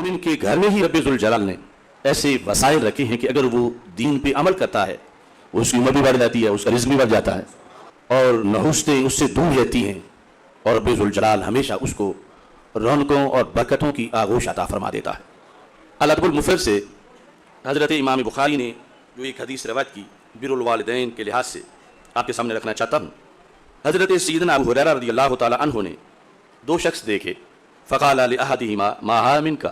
مومن کے گھر میں ہی رب ذوال جلال نے ایسے وسائل رکھے ہیں کہ اگر وہ دین پہ عمل کرتا ہے اس کی عمر بھی بڑھ جاتی ہے, اس کا رزق بھی بڑھ جاتا ہے, اور نحوستیں اس سے دور رہتی ہیں, اور رب ذوال جلال ہمیشہ اس کو رونقوں اور برکتوں کی آغوش عطا فرما دیتا ہے. الادب المفرد سے حضرت امام بخاری نے جو ایک حدیث روایت کی بر الوالدین کے لحاظ سے آپ کے سامنے رکھنا چاہتا ہوں. حضرت سیدنا ابو ہریرہ رضی اللہ تعالی عنہ نے دو شخص دیکھے, فقال لأحدہما ما ھا منک,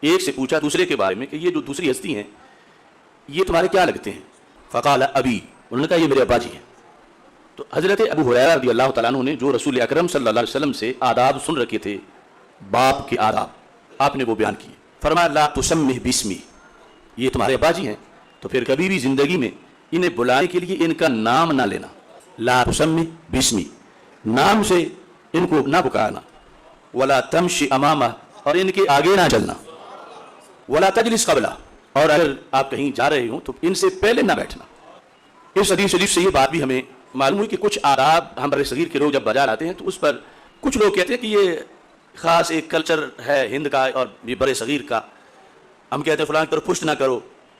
ایک سے پوچھا دوسرے کے بارے میں کہ یہ جو دوسری ہستی ہیں یہ تمہارے کیا لگتے ہیں؟ فقال ابی, انہوں نے کہا یہ میرے ابا جی ہیں. تو حضرت ابو ہریرہ رضی اللہ تعالیٰ عنہ نے جو رسول اکرم صلی اللہ علیہ وسلم سے آداب سن رکھے تھے, باپ کے آداب, آپ نے وہ بیان کیے. فرمایا لا تسمہ باسمی, یہ تمہارے ابا جی ہیں تو پھر کبھی بھی زندگی میں انہیں بلانے کے لیے ان کا نام نہ لینا. لا تسمہ باسمی, نام سے ان کو نہ پکارنا. ولا تمشی امامہ, اور ان کے آگے نہ چلنا. ولا تجلس قبلہ, اور اگر آپ کہیں جا رہے ہوں تو ان سے پہلے نہ بیٹھنا. اس حدیث شریف سے یہ بات بھی ہمیں معلوم ہوئی کہ کچھ آداب ہم بر صغیر کے لوگ جب بازار آتے ہیں تو اس پر کچھ لوگ کہتے ہیں کہ یہ خاص ایک کلچر ہے ہند کا اور یہ بر صغیر کا. ہم کہتے ہیں فلاں کی طرف پشت نہ کرو,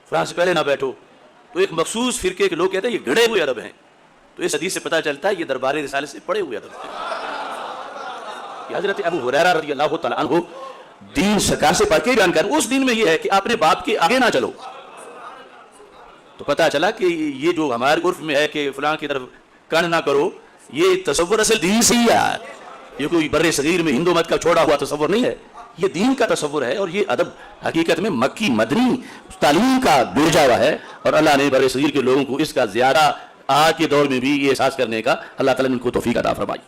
فلاں سے پہلے نہ بیٹھو. تو ایک مخصوص فرقے کے لوگ کہتے ہیں یہ گڑھے ہوئے ادب ہیں. تو اس حدیث سے پتہ چلتا ہے یہ دربار رسالے سے پڑے ہوئے ادب ہیں. حضرت ابو ہریرہ رضی اللہ تعالیٰ عنہ دین سرکار سے پڑھ کے بیان کر, اس دین میں یہ ہے کہ اپنے باپ کے آگے نہ چلو. تو پتہ چلا کہ یہ جو ہمارے عرف میں ہے کہ فلاں کی طرف کن نہ کرو, یہ تصور اصل دین سے ہی ہے. یہ کوئی بر صغیر میں ہندو مت کا چھوڑا ہوا تصور نہیں ہے, یہ دین کا تصور ہے. اور یہ ادب حقیقت میں مکی مدنی تعلیم کا بیجا ہوا ہے, اور اللہ نے بر صغیر کے لوگوں کو اس کا زیادہ آج کے دور میں بھی یہ احساس کرنے کا اللہ تعالیٰ نے ان کو توفیق عطا فرمائی.